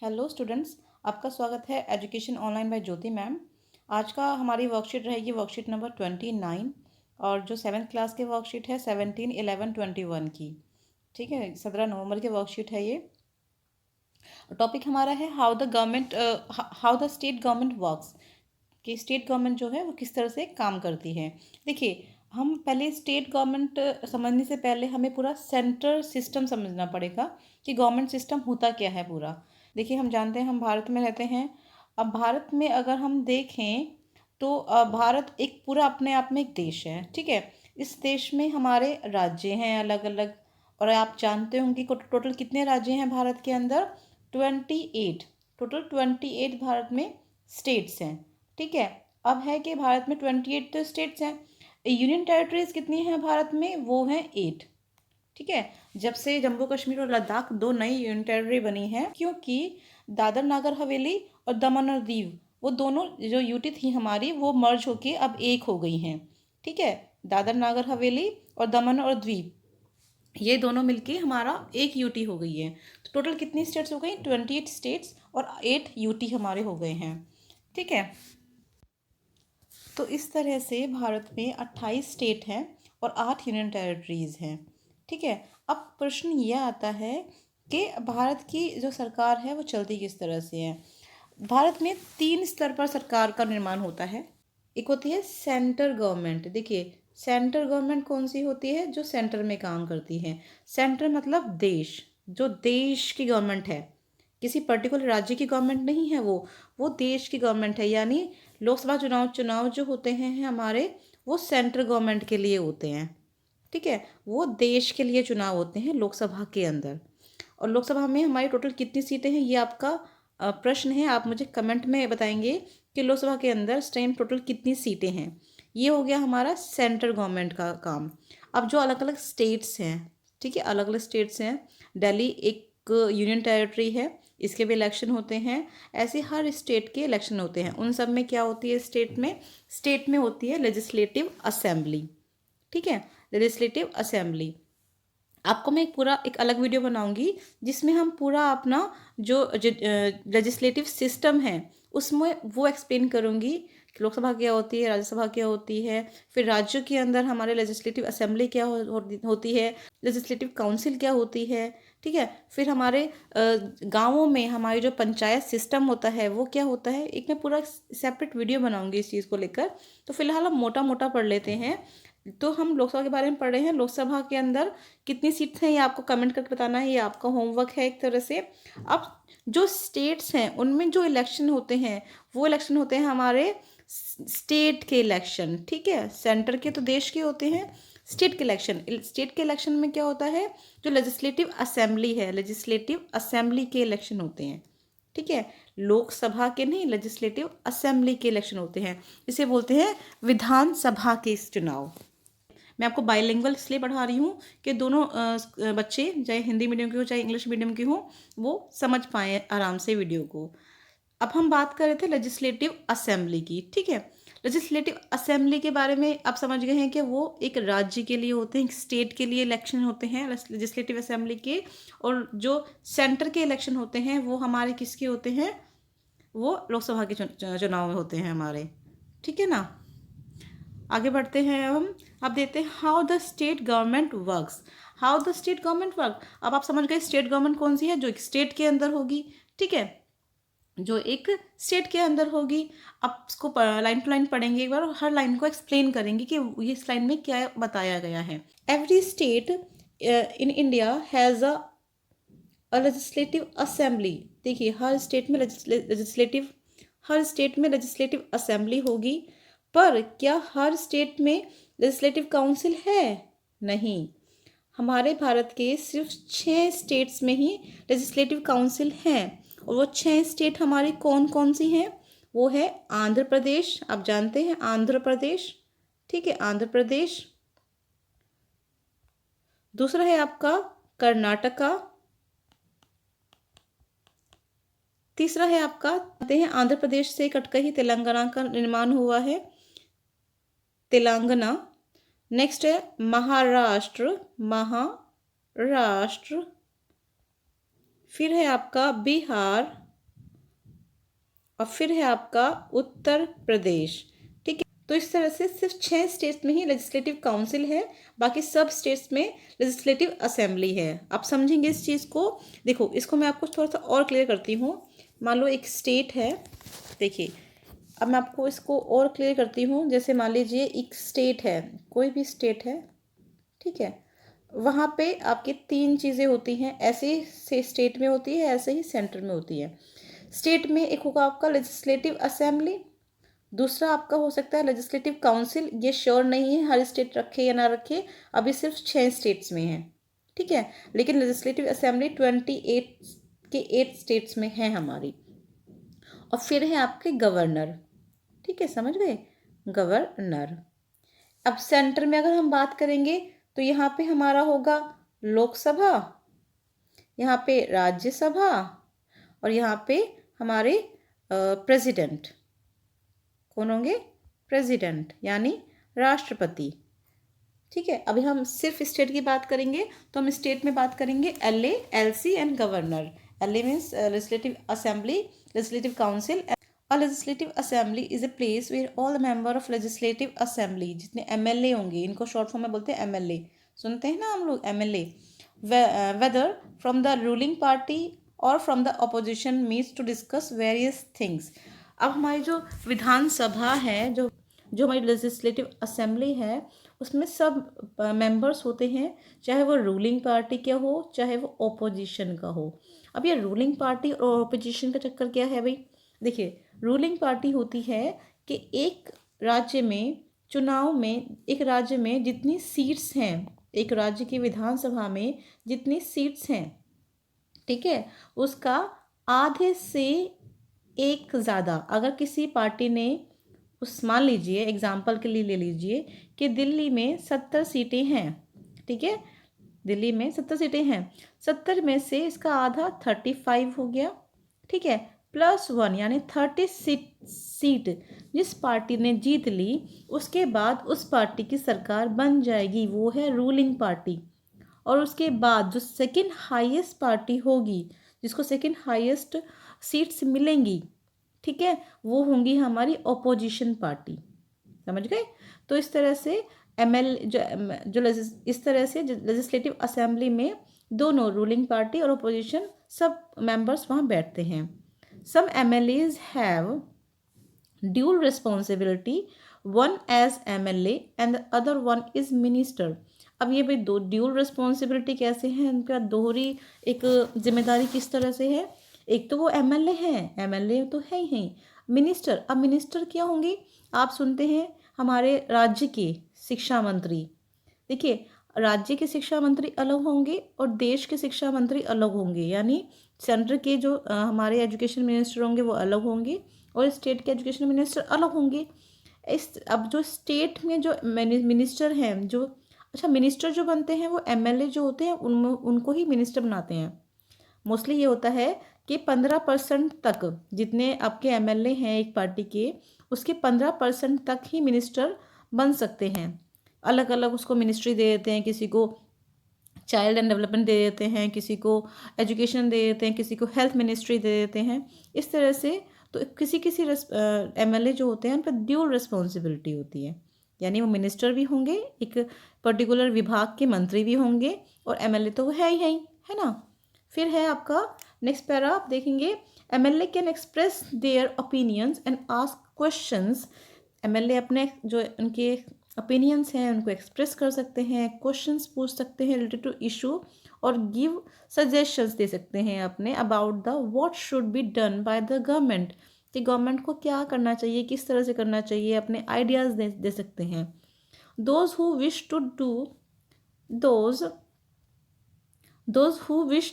Hello students, आपका स्वागत है एजुकेशन ऑनलाइन बाय ज्योति मैम। आज का हमारी वर्कशीट रहेगी वर्कशीट नंबर 29 और जो सेवन्थ क्लास की वर्कशीट है 17, 11, 21 की। ठीक है, 17 नवंबर की वर्कशीट है ये। टॉपिक हमारा है how the state government works, कि स्टेट गवर्नमेंट जो है वो किस तरह से काम करती है। देखिए, हम पहले स्टेट गवर्नमेंट समझने से पहले हमें पूरा सेंट्रल सिस्टम समझना पड़ेगा कि गवर्नमेंट सिस्टम होता क्या है पूरा। देखिए, हम जानते हैं हम भारत में रहते हैं। अब भारत में अगर हम देखें तो भारत एक पूरा अपने आप में एक देश है। ठीक है, इस देश में हमारे राज्य हैं अलग अलग। और आप जानते होंगे कि टोटल कितने राज्य हैं भारत के अंदर? 28। टोटल 28 भारत में स्टेट्स हैं। ठीक है, अब है कि भारत में 28 तो स्टेट्स हैं। यूनियन टेरिटरीज कितनी हैं भारत में? वो हैं 8। ठीक है, जब से जम्मू कश्मीर और लद्दाख दो नई यूनियन टेरिटरी बनी हैं, क्योंकि दादर नागर हवेली और दमन और दीव वो दोनों जो यूटी थी हमारी वो मर्ज होके अब एक हो गई हैं। ठीक है, दादर नागर हवेली और दमन और द्वीप ये दोनों मिलके हमारा एक यूटी हो गई है। तो टोटल कितनी स्टेट्स हो गई? 28 स्टेट्स और 8 यूटी हमारे हो गए हैं। ठीक है, तो इस तरह से भारत में 28 स्टेट हैं और 8 यूनियन टेरिटरीज हैं। ठीक है, अब प्रश्न यह आता है कि भारत की जो सरकार है वो चलती किस तरह से है। भारत में 3 स्तर पर सरकार का निर्माण होता है। एक होती है सेंट्रल गवर्नमेंट। देखिए, सेंट्रल गवर्नमेंट कौन सी होती है? जो सेंटर में काम करती है। सेंटर मतलब देश, जो देश की गवर्नमेंट है, किसी पर्टिकुलर राज्य की गवर्नमेंट नहीं है वो देश की गवर्नमेंट है। यानी लोकसभा चुनाव जो होते हैं हमारे, वो सेंट्रल गवर्नमेंट के लिए होते हैं। ठीक है, वो देश के लिए चुनाव होते हैं लोकसभा के अंदर। और लोकसभा में हमारी टोटल कितनी सीटें हैं, ये आपका प्रश्न है। आप मुझे कमेंट में बताएंगे कि लोकसभा के अंदर इस टाइम टोटल कितनी सीटें हैं। ये हो गया हमारा सेंट्रल गवर्नमेंट का काम। अब जो अलग अलग स्टेट्स हैं, ठीक है, अलग अलग स्टेट्स हैं। दिल्ली एक यूनियन टेरिटरी है, इसके भी इलेक्शन होते हैं। ऐसे हर स्टेट के इलेक्शन होते हैं। उन सब में क्या होती है? स्टेट में होती है लेजिस्लेटिव असेंबली। ठीक है, लेजिस्लेटिव असेंबली। आपको मैं एक अलग वीडियो बनाऊंगी जिसमें हम पूरा अपना जो लेजिस्लेटिव सिस्टम है उसमें वो एक्सप्लेन करूंगी कि लोकसभा क्या होती है, राज्यसभा क्या होती है, फिर राज्यों के अंदर हमारे लेजिस्लेटिव असेंबली क्या होती है, लेजिस्लेटिव काउंसिल क्या होती है। ठीक है, फिर हमारे गांवों में हमारी जो पंचायत सिस्टम होता है वो क्या होता है। एक मैं पूरा सेपरेट वीडियो बनाऊंगी इस चीज़ को लेकर। तो फिलहाल हम मोटा मोटा पढ़ लेते हैं। तो हम लोकसभा के बारे में पढ़ रहे हैं। लोकसभा के अंदर कितनी सीट्स हैं ये आपको कमेंट करके बताना है, ये आपका होमवर्क है एक तरह से। अब जो स्टेट्स हैं उनमें जो इलेक्शन होते हैं वो इलेक्शन होते हैं हमारे स्टेट के इलेक्शन। ठीक है, सेंटर के तो देश के होते हैं। स्टेट के इलेक्शन में क्या होता है? जो लेजिस्लेटिव असेंबली है, लेजिस्लेटिव असेंबली के इलेक्शन होते हैं। ठीक है, लोकसभा के नहीं, लेजिस्लेटिव असेंबली के इलेक्शन होते हैं। इसे बोलते हैं विधानसभा के चुनाव। मैं आपको बाइलिंगुअल इसलिए पढ़ा रही हूँ कि दोनों बच्चे, चाहे हिंदी मीडियम के हो चाहे इंग्लिश मीडियम के हो, वो समझ पाएँ आराम से वीडियो को। अब हम बात कर रहे थे लेजिस्लेटिव असेंबली की। ठीक है, लेजिस्लेटिव असेंबली के बारे में आप समझ गए हैं कि वो एक राज्य के लिए होते हैं, एक स्टेट के लिए इलेक्शन होते हैं लेजिस्लेटिव असेंबली के। और जो सेंटर के इलेक्शन होते हैं वो हमारे किसके होते हैं? वो लोकसभा के चुनाव में होते हैं हमारे। ठीक है ना, आगे बढ़ते हैं हम। अब देते हैं how the state government works. How the state government work. अब आप समझ गए स्टेट गवर्नमेंट कौन सी है? जो एक स्टेट के अंदर होगी। ठीक है, जो एक स्टेट के अंदर होगी। अब इसको लाइन टू लाइन पढ़ेंगे एक बार और हर लाइन को एक्सप्लेन करेंगे कि ये इस लाइन में क्या बताया गया है। Every state in India has a legislative assembly. देखिए, हर स्टेट में लेजिस्लेटिव असेंबली होगी। पर क्या हर स्टेट में लेजिस्लेटिव काउंसिल है? नहीं। हमारे भारत के सिर्फ 6 स्टेट्स में ही लेजिस्लेटिव काउंसिल हैं। और वो 6 स्टेट हमारी कौन कौन सी हैं? वो है आंध्र प्रदेश, आप जानते हैं आंध्र प्रदेश। ठीक है, आंध्र प्रदेश। दूसरा है आपका कर्नाटका। तीसरा है आपका, जानते हैं आंध्र प्रदेश से कटकर ही तेलंगाना का निर्माण हुआ है, तेलंगाना। नेक्स्ट है महाराष्ट्र, महाराष्ट्र। फिर है आपका बिहार, और फिर है आपका उत्तर प्रदेश। ठीक है, तो इस तरह से सिर्फ 6 स्टेट्स में ही लेजिस्लेटिव काउंसिल है, बाकी सब स्टेट्स में लेजिस्लेटिव असेंबली है। आप समझेंगे इस चीज़ को। देखो, इसको मैं आपको थोड़ा सा और क्लियर करती हूँ। मान लो एक स्टेट है, देखिए अब मैं आपको इसको और क्लियर करती हूँ। जैसे मान लीजिए एक स्टेट है, कोई भी स्टेट है, ठीक है, वहाँ पे आपकी 3 चीज़ें होती हैं। ऐसे ही स्टेट में होती है, ऐसे ही सेंटर में होती है। स्टेट में एक होगा आपका लेजिस्लेटिव असेंबली, दूसरा आपका हो सकता है लेजिस्लेटिव काउंसिल। ये श्योर नहीं है हर स्टेट रखे या ना रखे, अभी सिर्फ 6 स्टेट्स में है, ठीक है, लेकिन लेजिस्लेटिव असेंबली 8 स्टेट्स में है हमारी। और फिर है आपके गवर्नर, ठीक है, समझ गए, गवर्नर। अब सेंटर में अगर हम बात करेंगे तो यहाँ पे हमारा होगा लोकसभा, यहाँ पे राज्यसभा, और यहाँ पे हमारे प्रेसिडेंट कौन होंगे, प्रेसिडेंट यानी राष्ट्रपति। ठीक है, अभी हम सिर्फ स्टेट की बात करेंगे तो हम स्टेट में बात करेंगे LA, LC and governor. LA means legislative assembly, legislative council. A legislative assembly is a place where all the member of legislative assembly, जितने MLA होंगे, इनको शॉर्ट फॉर्म में बोलते हैं MLA, सुनते हैं ना हम लोग MLA, whether from the ruling party or from the opposition, meets to discuss various things। अब हमारी जो विधानसभा है, जो हमारी लेजिस्लेटिव असेंबली है, उसमें सब मेंबर्स होते हैं, चाहे वो रूलिंग पार्टी का हो, चाहे वो ओपोजिशन का हो। अब ये रूलिंग पार्टी और ओपोजिशन का चक्कर क्या है भाई, देखिए रूलिंग पार्टी होती है कि एक राज्य में चुनाव में, एक राज्य में जितनी सीट्स हैं, एक राज्य की विधानसभा में जितनी सीट्स हैं, ठीक है, उसका आधे से एक ज़्यादा अगर किसी पार्टी ने, उस मान लीजिए एग्जाम्पल के लिए ले लीजिए कि दिल्ली में 70 सीटें हैं, ठीक है, दिल्ली में 70 सीटें हैं, 70 में से इसका आधा 35 हो गया, ठीक है, +1 यानी 30 सीट जिस पार्टी ने जीत ली, उसके बाद उस पार्टी की सरकार बन जाएगी, वो है रूलिंग पार्टी। और उसके बाद जो सेकंड हाईएस्ट पार्टी होगी, जिसको सेकंड हाईएस्ट सीट्स मिलेंगी, ठीक है, वो होंगी हमारी ओपोजिशन पार्टी। समझ गए। तो इस तरह से इस तरह से लेजिस्लेटिव असेंबली में दोनों रूलिंग पार्टी और ओपोजिशन सब मेंबर्स वहाँ बैठते हैं। Some MLAs have dual responsibility, one as MLA and the other one is minister. अब ये भाई दो ड्यूल रिस्पॉन्सिबिलिटी कैसे हैं, उनका दोहरी एक जिम्मेदारी किस तरह से है। एक तो वो MLA हैं, MLA तो है ही, मिनिस्टर, अब मिनिस्टर क्या होंगे, आप सुनते हैं हमारे राज्य के शिक्षा मंत्री। देखिए, राज्य के शिक्षा मंत्री अलग होंगे और देश के शिक्षा मंत्री अलग होंगे, यानी सेंटर के जो हमारे एजुकेशन मिनिस्टर होंगे वो अलग होंगे और स्टेट के एजुकेशन मिनिस्टर अलग होंगे। अब जो स्टेट में जो मिनिस्टर हैं, जो अच्छा मिनिस्टर जो बनते हैं वो MLA जो होते हैं उनको ही मिनिस्टर बनाते हैं। मोस्टली ये होता है कि 15% तक जितने आपके MLA हैं एक पार्टी के, उसके 15% तक ही मिनिस्टर बन सकते हैं। अलग अलग उसको मिनिस्ट्री दे देते हैं, किसी को चाइल्ड एंड डेवलपमेंट दे देते हैं, किसी को एजुकेशन दे देते हैं, किसी को हेल्थ मिनिस्ट्री दे देते हैं। इस तरह से तो किसी किसी MLA जो होते हैं उन पर ड्यूल रिस्पॉन्सिबिलिटी होती है, यानी वो मिनिस्टर भी होंगे, एक पर्टिकुलर विभाग के मंत्री भी होंगे, और MLA तो वो है ही है ना। फिर है आपका नेक्स्ट पैरा, आप देखेंगे MLA can express their opinions and ask questions. MLA अपने जो उनके ओपिनियंस हैं उनको एक्सप्रेस कर सकते हैं, क्वेश्चंस पूछ सकते हैं रिलेटेड टू इशू, और गिव सजेशंस दे सकते हैं अपने about the what should be done by the government, कि गवर्नमेंट को क्या करना चाहिए, किस तरह से करना चाहिए, अपने आइडियाज़ दे सकते हैं। Those who wish to do those who wish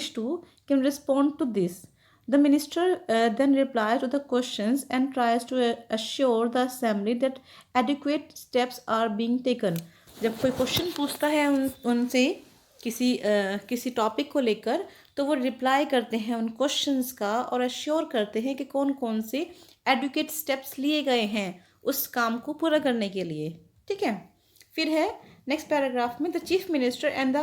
to can respond to this. The minister then replies to the questions and tries to assure the assembly that adequate steps are being taken. जब कोई question पूछता है उनसे किसी topic को लेकर, तो वो रिप्लाई करते हैं उन क्वेश्चंस का और अश्योर करते हैं कि कौन कौन से एडुकेट स्टेप्स लिए गए हैं उस काम को पूरा करने के लिए, ठीक है। फिर है नेक्स्ट पैराग्राफ में, the chief minister and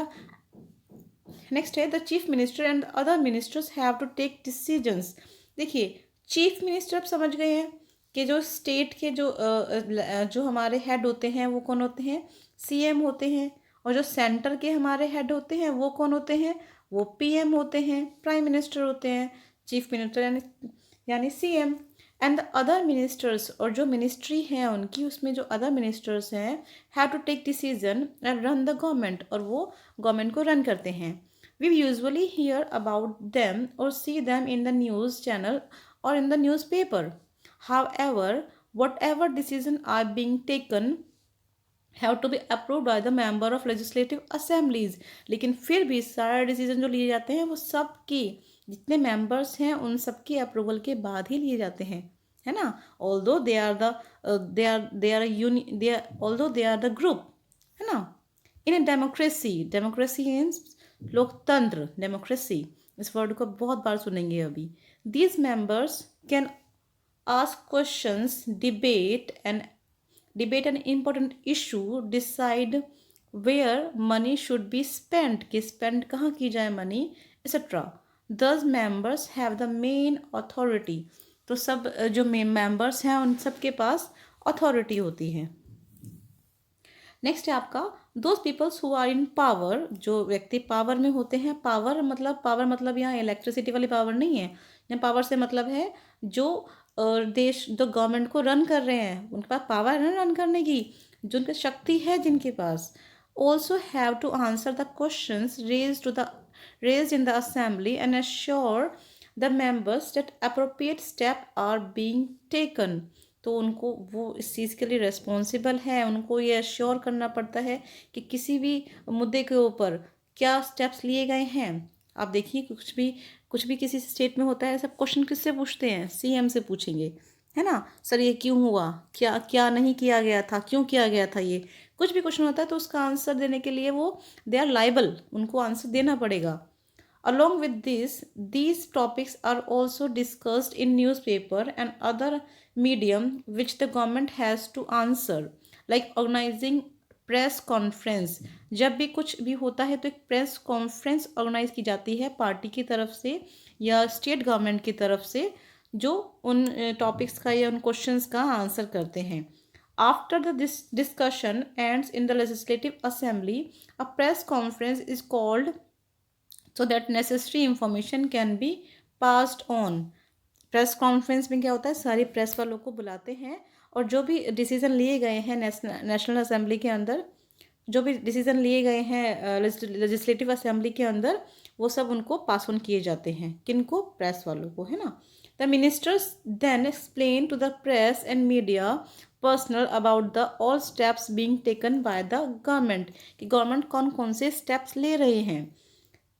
the chief minister and other ministers have to take decisions. देखिए, चीफ मिनिस्टर आप समझ गए हैं कि जो स्टेट के जो हमारे हेड होते हैं वो कौन होते हैं, सीएम होते हैं। और जो सेंटर के हमारे हेड होते हैं वो कौन होते हैं, वो पीएम होते हैं, प्राइम मिनिस्टर होते हैं। चीफ मिनिस्टर यानी CM. And the other ministers, और जो मिनिस्ट्री हैं उनकी, उसमें जो अदर मिनिस्टर्स हैं, have to take decision and run the government, और वो गवर्नमेंट को रन करते हैं। We usually hear about them और see them in the news channel or in the newspaper. However, whatever decision are being taken have to be approved by the member of legislative assemblies. लेकिन फिर भी सारे decision जो लिए जाते हैं वो सबकी, जितने मेंबर्स हैं उन सबके अप्रूवल के बाद ही लिए जाते हैं, है ना। although they are the although they are the group, है ना। इन ए डेमोक्रेसी मीन्स लोकतंत्र, डेमोक्रेसी, इस वर्ड को बहुत बार सुनेंगे अभी। These members can ask questions, debate an important issue, decide where money should be spent, कि spend कहाँ की जाए money, etc. Thus members have the main authority. तो सब जो members हैं उन सब के पास authority होती है। नेक्स्ट है आपका those people's who are in power, जो व्यक्ति पावर में होते हैं। पावर मतलब यहाँ इलेक्ट्रिसिटी वाली पावर नहीं है। यहाँ पावर से मतलब है जो देश, जो गवर्नमेंट को रन कर रहे हैं, उनके पास पावर है रन करने की, जो उनकी शक्ति है जिनके पास। Also have to answer the questions raised in the assembly and assure the members that appropriate steps are being taken. तो उनको वो इस चीज़ के लिए रिस्पॉन्सिबल है, उनको ये अश्योर करना पड़ता है कि किसी भी मुद्दे के ऊपर क्या स्टेप्स लिए गए हैं। आप देखिए कुछ भी किसी स्टेट में होता है, सब क्वेश्चन किससे पूछते हैं, सीएम से पूछेंगे, है ना। सर ये क्यों हुआ, क्या क्या नहीं किया गया था, क्यों किया गया था, ये कुछ भी क्वेश्चन होता है तो उसका आंसर देने के लिए वो दे आर लाइबल, उनको आंसर देना पड़ेगा। Along with this, these topics are also discussed in newspaper and other medium which the government has to answer, like organizing press conference. जब भी कुछ भी होता है तो एक प्रेस कॉन्फ्रेंस ऑर्गेनाइज की जाती है पार्टी की तरफ से या स्टेट गवर्नमेंट की तरफ से, जो उन टॉपिक्स का या उन क्वेश्चंस का आंसर करते हैं। After the discussion ends in the legislative assembly, a press conference is called so that necessary information can be passed on. Press conference में क्या होता है, सारी प्रेस वालों को बुलाते हैं और जो भी डिसीज़न लिए गए हैं नेशनल असेंबली के अंदर, जो भी डिसीज़न लिए गए हैं लेजिस्लेटिव असेंबली के अंदर, वो सब उनको पास ऑन किए जाते हैं। किनको, प्रेस वालों को, है ना। The ministers then explain to the press and media personal about the all steps being taken by the government, कि गवर्नमेंट कौन कौन से स्टेप्स ले रहे हैं।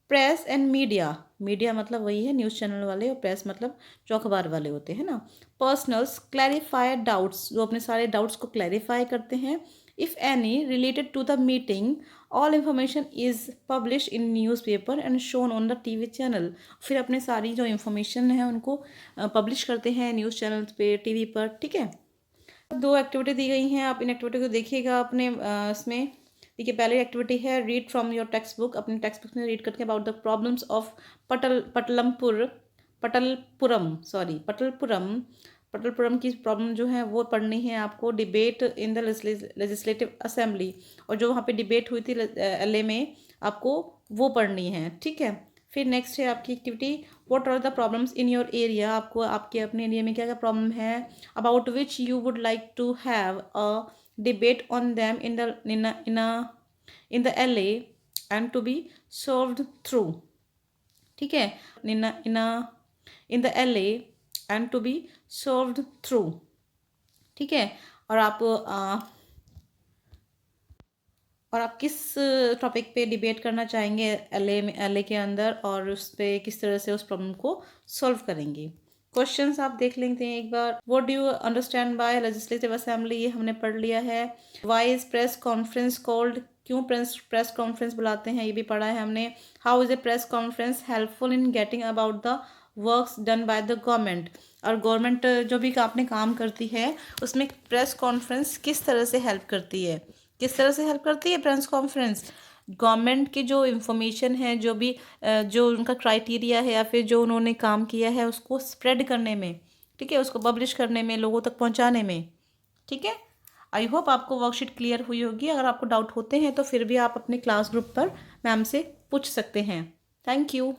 प्रेस एंड मीडिया मतलब वही है न्यूज़ चैनल वाले, और प्रेस मतलब जो अखबार वाले होते हैं ना। पर्सनल्स क्लैरिफाई डाउट्स, जो अपने सारे डाउट्स को क्लैरिफाई करते हैं। If any related to the meeting, all information is publish in newspaper and shown on the TV channel. फिर अपने सारी जो इन्फॉर्मेशन है उनको पब्लिश करते हैं न्यूज़ चैनल्स पे, टीवी पर, ठीक है। 2 एक्टिविटी दी गई हैं, आप इन एक्टिविटी को देखिएगा अपने इसमें। देखिए पहली एक्टिविटी है read from your text book, अपने टेक्स्ट बुक में रीड करके अबाउट द प्रॉब्लम्स ऑफ पटलपुरम की प्रॉब्लम जो है वो पढ़नी है आपको। Debate in the legislative assembly, और जो वहाँ पे डिबेट हुई थी LA में, आपको वो पढ़नी है, ठीक है। फिर नेक्स्ट है आपकी activity what are the problems in your area, आपको आपके अपने एरिया में क्या क्या प्रॉब्लम है, about which you would like to have a debate on them in the LA and to be solved through, ठीक है। in the LA and to be solved through, ठीक है। और आप किस टॉपिक पे डिबेट करना चाहेंगे LA के अंदर, और उस पर किस तरह से उस प्रॉब्लम को सॉल्व करेंगे। क्वेश्चंस आप देख लेते हैं एक बार। What do you understand by legislative assembly, ये हमने पढ़ लिया है। Why is press conference called, क्यों प्रेस कॉन्फ्रेंस बुलाते हैं, ये भी पढ़ा है हमने। How is a press conference helpful in getting about the works done by the government, और गवर्नमेंट जो भी अपने काम करती है उसमें प्रेस कॉन्फ्रेंस किस तरह से हेल्प करती है, प्रेस कॉन्फ्रेंस गवर्नमेंट की जो इन्फॉर्मेशन है, जो भी जो उनका क्राइटेरिया है या फिर जो उन्होंने काम किया है उसको स्प्रेड करने में, ठीक है, उसको पब्लिश करने में, लोगों तक पहुंचाने में। ठीक है, आई होप आपको वर्कशीट क्लियर हुई होगी। अगर आपको डाउट होते हैं तो फिर भी आप अपने क्लास ग्रुप पर मैम से पूछ सकते हैं। Thank you.